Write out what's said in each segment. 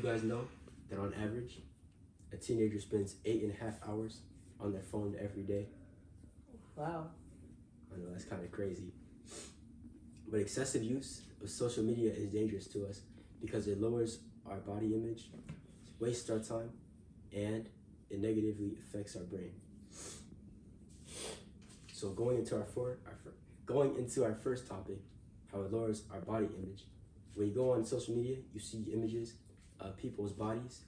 guys know that on average, a teenager spends 8.5 hours on their phone every day? Wow. I know that's kind of crazy. But excessive use of social media is dangerous to us because it lowers our body image, wastes our time, and it negatively affects our brain. So going into our first topic, how it lowers our body image. When you go on social media, you see images of people's bodies,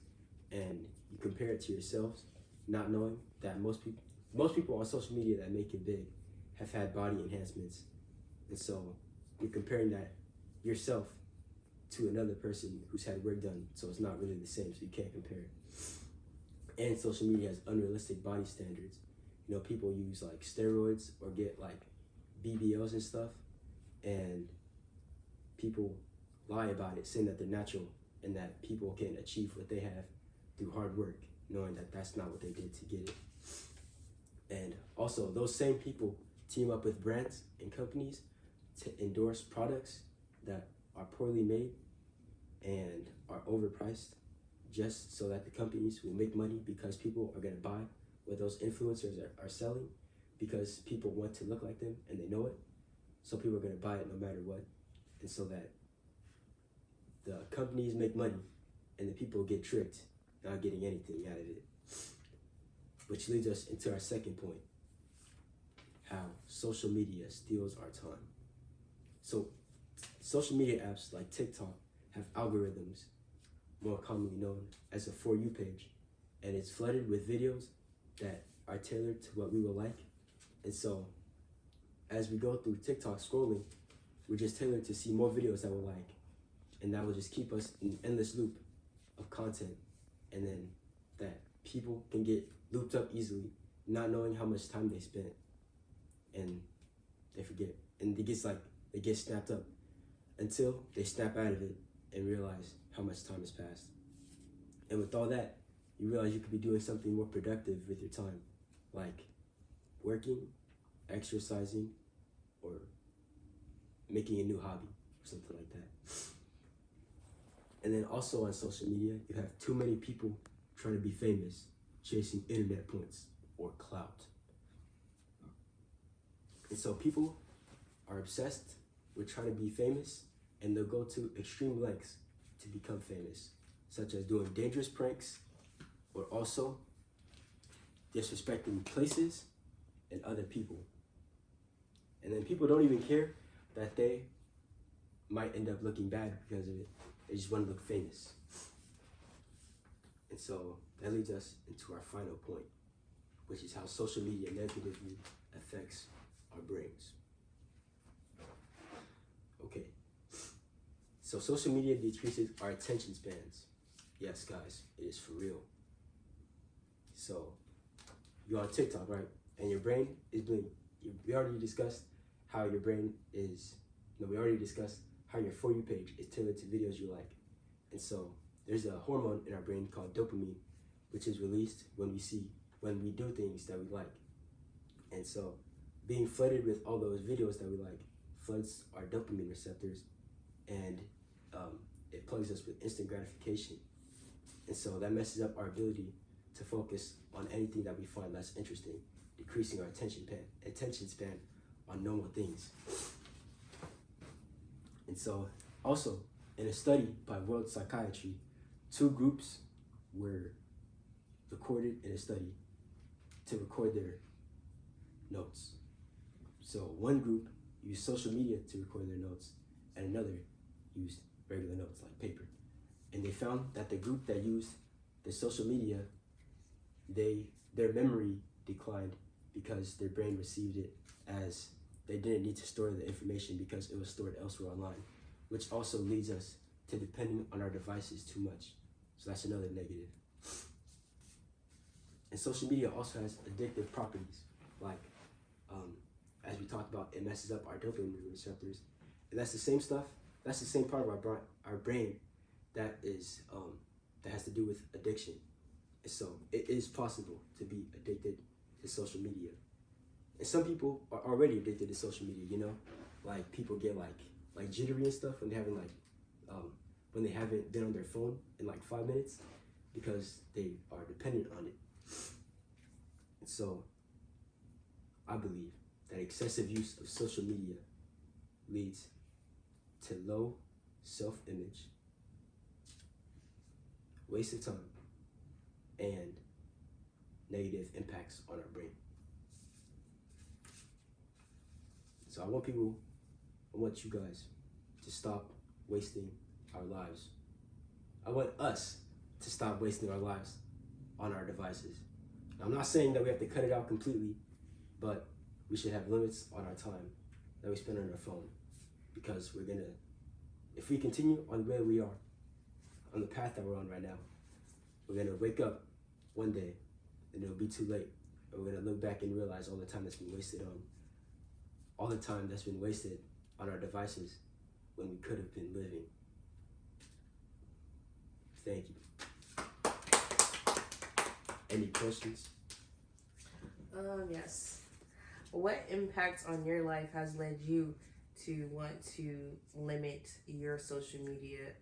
and you compare it to yourselves, not knowing that most people on social media that make it big have had body enhancements, and so you're comparing that yourself to another person who's had work done, so it's not really the same, so you can't compare it. And social media has unrealistic body standards. You know, people use like steroids or get like BBLs and stuff, and people lie about it, saying that they're natural and that people can achieve what they have through hard work, knowing that that's not what they did to get it. And also, those same people team up with brands and companies to endorse products that are poorly made and are overpriced, just so that the companies will make money, because people are going to buy what those influencers are selling, because people want to look like them and they know it. So people are going to buy it no matter what. And so that the companies make money and the people get tricked, not getting anything out of it. Which leads us into our second point, how social media steals our time. So social media apps like TikTok have algorithms, more commonly known as a For You page, and it's flooded with videos that are tailored to what we will like. And so as we go through TikTok scrolling, we're just tailored to see more videos that we like, and that will just keep us in an endless loop of content, and then that people can get looped up easily, not knowing how much time they spent, and they forget, and they get snapped up until they snap out of it and realize how much time has passed. And with all that, you realize you could be doing something more productive with your time, like working, exercising, or making a new hobby or something like that. And then also on social media, you have too many people trying to be famous, chasing internet points or clout. And so people are obsessed with trying to be famous, and they'll go to extreme lengths to become famous, such as doing dangerous pranks or also disrespecting places and other people. And then people don't even care that they might end up looking bad because of it. They just want to look famous. And so that leads us into our final point, which is how social media negatively affects our brains. Okay, so social media decreases our attention spans. Yes, guys, it is for real. So you're on TikTok, right? And your brain is doing, we already discussed how your brain is, we already discussed how your For You page is tailored to videos you like. And so there's a hormone in our brain called dopamine, which is released when we do things that we like. And so being flooded with all those videos that we like floods our dopamine receptors, and it plugs us with instant gratification. And so that messes up our ability to focus on anything that we find less interesting, decreasing our attention span on normal things. And so also, in a study by World Psychiatry, 2 groups were recorded in a study to record their notes. So one group used social media to record their notes, and another used regular notes like paper. And they found that the group that used the social media, their memory declined because their brain received it as they didn't need to store the information because it was stored elsewhere online, which also leads us to depending on our devices too much. So that's another negative. And social media also has addictive properties, like as we talked about, it messes up our dopamine receptors, and that's the same stuff. That's the same part of our brain that has to do with addiction. And so it is possible to be addicted to social media. And some people are already addicted to social media, like people get like jittery and stuff when they're having when they haven't been on their phone in like 5 minutes because they are dependent on it. And so I believe that excessive use of social media leads to low self-image, waste of time, and negative impacts on our brain. So I want you guys to stop wasting our lives. I want us to stop wasting our lives on our devices. Now, I'm not saying that we have to cut it out completely, but we should have limits on our time that we spend on our phone, because if we continue on the way we are, on the path that we're on right now, we're gonna wake up one day and it'll be too late. And we're gonna look back and realize all the time that's been wasted on our devices when we could have been living. Thank you. Any questions? Yes. What impact on your life has led you to want to limit your social media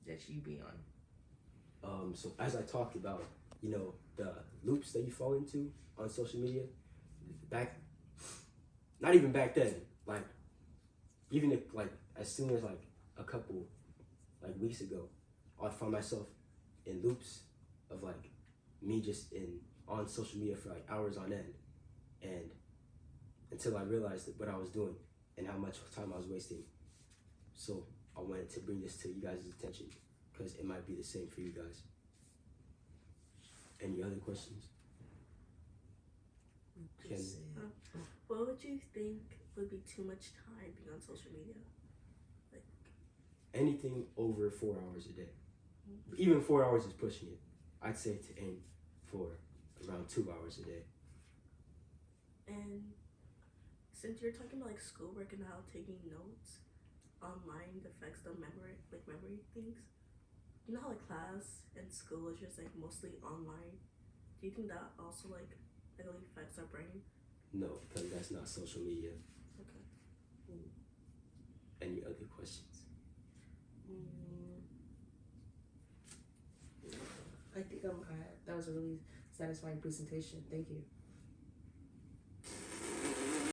that you be on? So as I talked about, the loops that you fall into on social media, not even back then, like even if, like as soon as like a couple weeks ago, I found myself in loops of like me just on social media for like hours on end, and until I realized what I was doing and how much time I was wasting. So I wanted to bring this to you guys' attention because it might be the same for you guys. Any other questions? What would you think would be too much time being on social media? Like anything over 4 hours a day. Even 4 hours is pushing it. I'd say to aim for around 2 hours a day. And since you're talking about like schoolwork and how taking notes online affects the memory things, you know how like class and school is just like mostly online. Do you think that also like really affects our brain? No, because that's not social media. Okay. Any other questions? I think that was a really satisfying presentation. Thank you.